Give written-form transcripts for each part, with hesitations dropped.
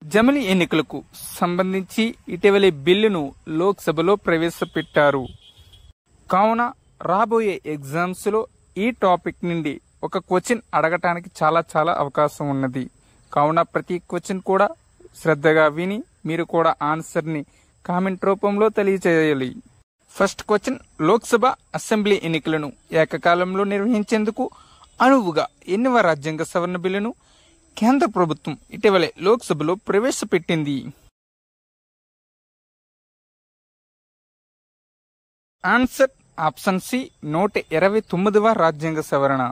జమిలి ఎన్నికలకు సంబంధించి ఇటీవలి బిల్లును లోక్సభలో ప్రవేశపెట్టారు. కావున రాబోయే ఎగ్జామ్స్ లో ఈ టాపిక్ నుండి ఒక క్వశ్చన్ అడగటానికి చాలా అవకాశం ఉన్నది. కావున ప్రతి క్వశ్చన్ కూడా శ్రద్ధగా విని మీరు కూడా ఆన్సర్ ని కామెంట్ రూపంలో తెలియజేయాలి. ఫస్ట్ క్వశ్చన్, లోక్సభ అసెంబ్లీ ఎన్నికలను ఏకకాలంలో నిర్వహించేందుకు అనువుగా ఎన్నవ రాజ్యాంగ సవరణ బిల్లును కేంద్ర ప్రభుత్వం ఇటీవలే లోక్సభలో ప్రవేశపెట్టింది? ఆన్సర్ ఆప్షన్ సి, 129వ రాజ్యాంగ సవరణ.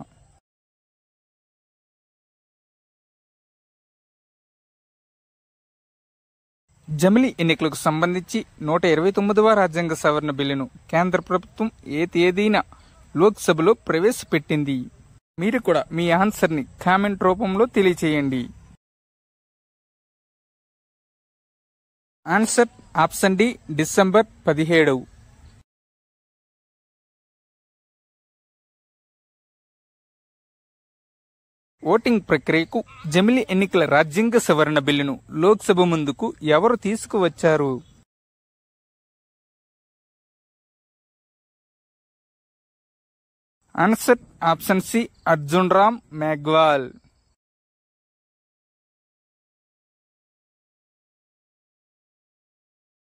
జమిలి ఎన్నికలకు సంబంధించి 129వ రాజ్యాంగ సవరణ బిల్లును కేంద్ర ప్రభుత్వం ఏ తేదీన లోక్సభలో ప్రవేశపెట్టింది? మీరు కూడా మీ ఆన్సర్ ని కామెంట్ రూపంలో తెలియచేయండి. Answer option D, December 17. Voting ప్రక్రియకు జమిలి ఎన్నికల రాజ్యాంగ సవరణ బిల్లును లోక్సభ ముందుకు ఎవరు తీసుకువచ్చారు? Answer option C, Arjun Ram Meghwal.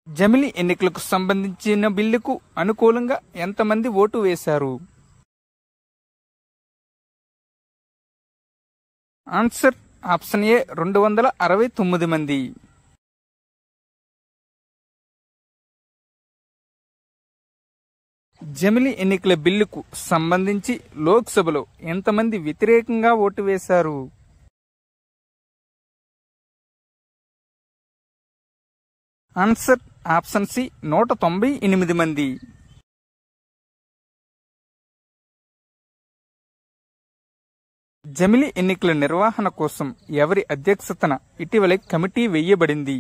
జమిలి ఎన్నికలకు సంబంధించిన బిల్లుకు అనుకూలంగా ఎంతమంది ఓటు వేశారు? ఆన్సర్ ఆప్షన్ ఏ, 269 మంది. జమిలి ఎన్నికల బిల్లుకు సంబంధించి లోక్సభలో ఎంతమంది వ్యతిరేకంగా ఓటు వేశారు? ఆన్సర్ ఆప్షన్ సి, 198 మంది. జమిలి ఎన్నికల నిర్వహణ కోసం ఎవరి అధ్యక్షతన ఇటీవలే కమిటీ వేయబడింది?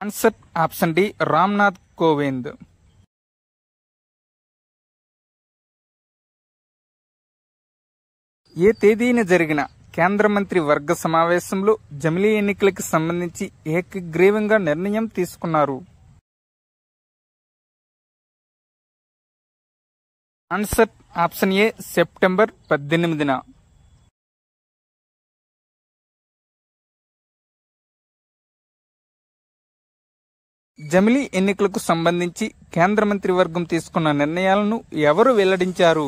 Answer option D, Ramnath Kovind. ఏ తేదీన జరిగిన కేంద్ర మంత్రి వర్గ సమావేశంలో జమిలి ఎన్నికలకు సంబంధించి ఏకగ్రీవంగా నిర్ణయం తీసుకున్నారు? ఆన్సర్ ఆప్షన్ ఏ, సెప్టెంబర్ 18న. జమిలి ఎన్నికలకు సంబంధించి కేంద్ర మంత్రివర్గం తీసుకున్న నిర్ణయాలను ఎవరు వెల్లడించారు?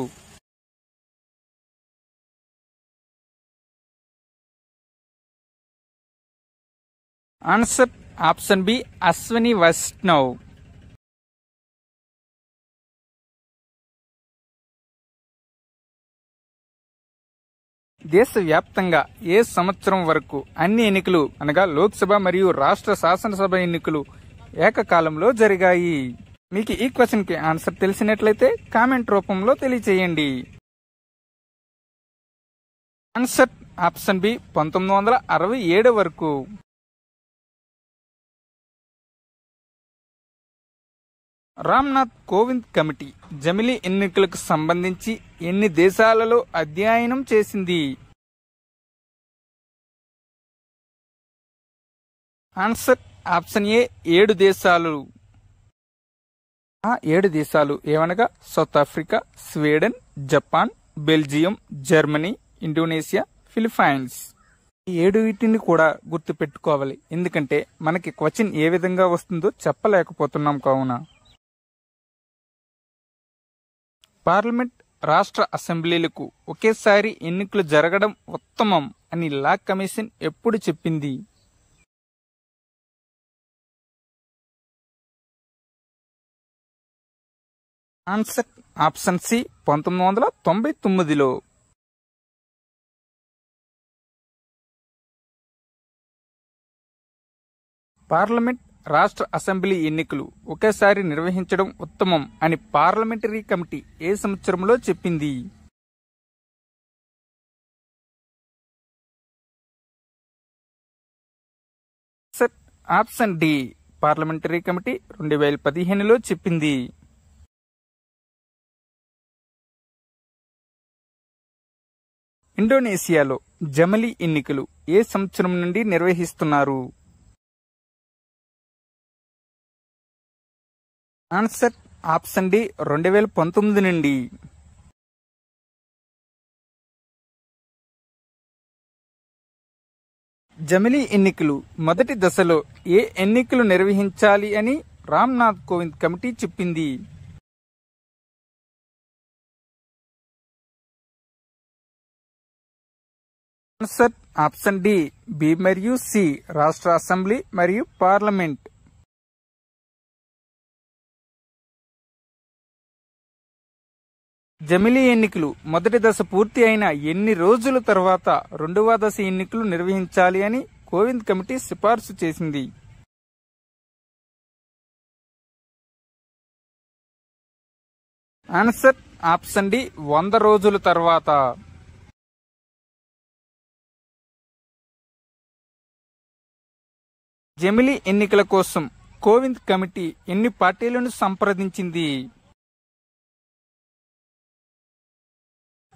Answer option B, Ashwini Vaishnav. దేశవ్యాప్తంగా ఏ సంవత్సరం వరకు అన్ని ఎన్నికలు అనగా లోక్సభ మరియు రాష్ట్ర శాసనసభ ఎన్నికలు ఏకకాలంలో జరిగాయి? మీకు ఈ క్వశ్చన్ కి ఆన్సర్ తెలిసినట్లయితే కామెంట్ రూపంలో తెలియచేయండి. ఆన్సర్ ఆప్షన్ బి, 1967 వరకు. రామ్నాథ్ కోవింద్ కమిటీ జమిలి ఎన్నికలకు సంబంధించి ఎన్ని దేశాలలో అధ్యయనం చేసింది? ఆన్సర్ ఆప్షన్ ఏ, 7 దేశాలు. ఆ 7 దేశాలు ఏమనగా south Africa, Sweden, Japan, Belgium, Germany, Indonesia, Philippines. ఈ 7 వీటిని కూడా గుర్తు పెట్టుకోవాలి, ఎందుకంటే మనకి క్వశ్చన్ ఏ విధంగా వస్తుందో చెప్పలేకపోతున్నాం కావున. పార్లమెంట్, రాష్ట్ర అసెంబ్లీలకు ఒకేసారి ఎన్నికలు జరగడం ఉత్తమం అని లా కమిషన్ ఎప్పుడు చెప్పింది? ఆన్సర్ ఆప్షన్ సి, 1999లో. పార్లమెంట్, రాష్ట్ర అసెంబ్లీ ఎన్నికలు ఒకేసారి నిర్వహించడం ఉత్తమం అని పార్లమెంటరీ కమిటీ ఏ సంవత్సరంలో చెప్పింది? ఆప్షన్ డి, పార్లమెంటరీ కమిటీ 2015లో చెప్పింది. ఇండోనేషియాలో జమిలీ ఎన్నికలు ఏ సంవత్సరం నుండి నిర్వహిస్తున్నారు? ఆన్సర్ ఆప్షన్ డి 2019 నుండి. జమిలీ ఎన్నికలు మొదటి దశలో ఏ ఎన్నికలు నిర్వహించాలి అని రామ్నాథ్ కోవింద్ కమిటీ చెప్పింది? ఆన్సర్ ఆప్షన్ డి బి మరియు సి రాష్ట్ర అసెంబ్లీ మరియు పార్లమెంట్. జమిలీ ఎన్నికలు మొదటి దశ పూర్తి అయిన ఎన్ని రోజుల తర్వాత రెండవ దశ ఎన్నికలు నిర్వహించాలి అని కోవింద్ కమిటీ సిఫార్సు చేసింది? ఆన్సర్ ఆప్షన్ డి 100 రోజుల తర్వాత. జమిలీ ఎన్నికల కోసం కోవింద్ కమిటీ ఎన్ని పార్టీలను సంప్రదించింది?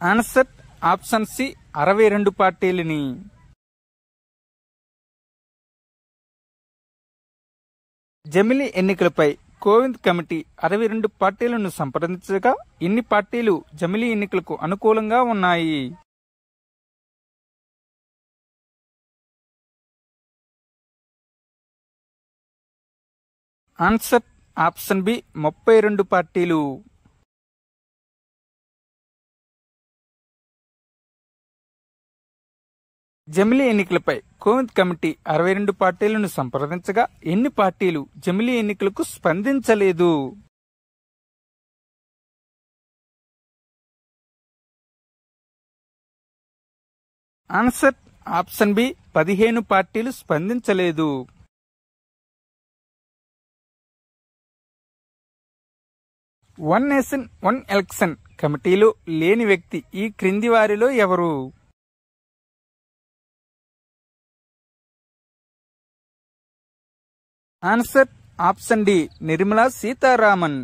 ఆన్సర్ ఆప్షన్ సి 62 పార్టీలని. జమిలీ ఎన్నికలపై కోవింద్ కమిటీ 62 పార్టీలను సంప్రదించగా ఎన్ని పార్టీలు జమిలీ ఎన్నికలకు అనుకూలంగా ఉన్నాయి? ఆన్సర్ ఆప్షన్ బి 32 పార్టీలు. జమిలీ ఎన్నికలపై కోవింద్ కమిటీ 62 పార్టీలను సంప్రదించగా ఎన్ని పార్టీలు జమిలీ ఎన్నికలకు స్పందించలేదు? ఆన్సర్ ఆప్షన్ బి 15 పార్టీలు స్పందించలేదు. వన్ నేషన్ వన్ ఎలక్షన్ కమిటీలో లేని వ్యక్తి ఈ క్రింది వారిలో ఎవరు? Answer option D Nirmala Sitharaman.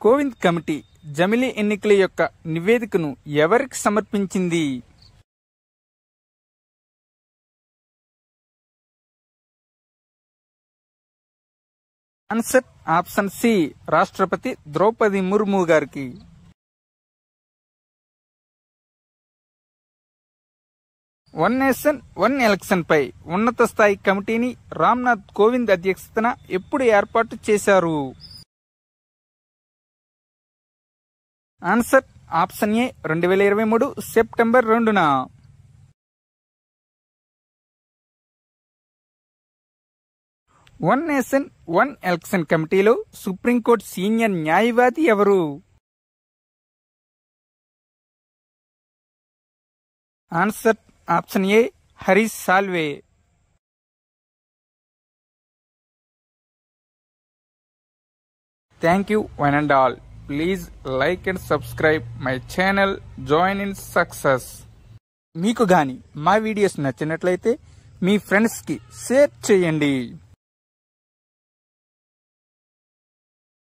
Kovind committee జమిలీ ఎన్నికల యొక్క నివేదికను ఎవరికి సమర్పించింది? ఆన్సర్ ఆప్షన్ సి రాష్ట్రపతి ద్రౌపది ముర్ము గారికి. వన్ నేషన్ వన్ ఎలక్షన్ పై ఉన్నత స్థాయి కమిటీని రామ్నాథ్ కోవింద్ అధ్యక్షతన ఎప్పుడు ఏర్పాటు చేశారు? ఆన్సర్ ఆప్షన్ ఏ 2023 సెప్టెంబర్ 2న. వన్ నేషన్ వన్ ఎలక్షన్ కమిటీలో సుప్రీంకోర్టు సీనియర్ న్యాయవాది ఎవరు? Answer option A Harish Salve. Thank you one and all. Please like and subscribe my channel join in success. మీకు గాని మా వీడియోస్ నచ్చినట్లయితే మీ ఫ్రెండ్స్కి షేర్ చేయండి.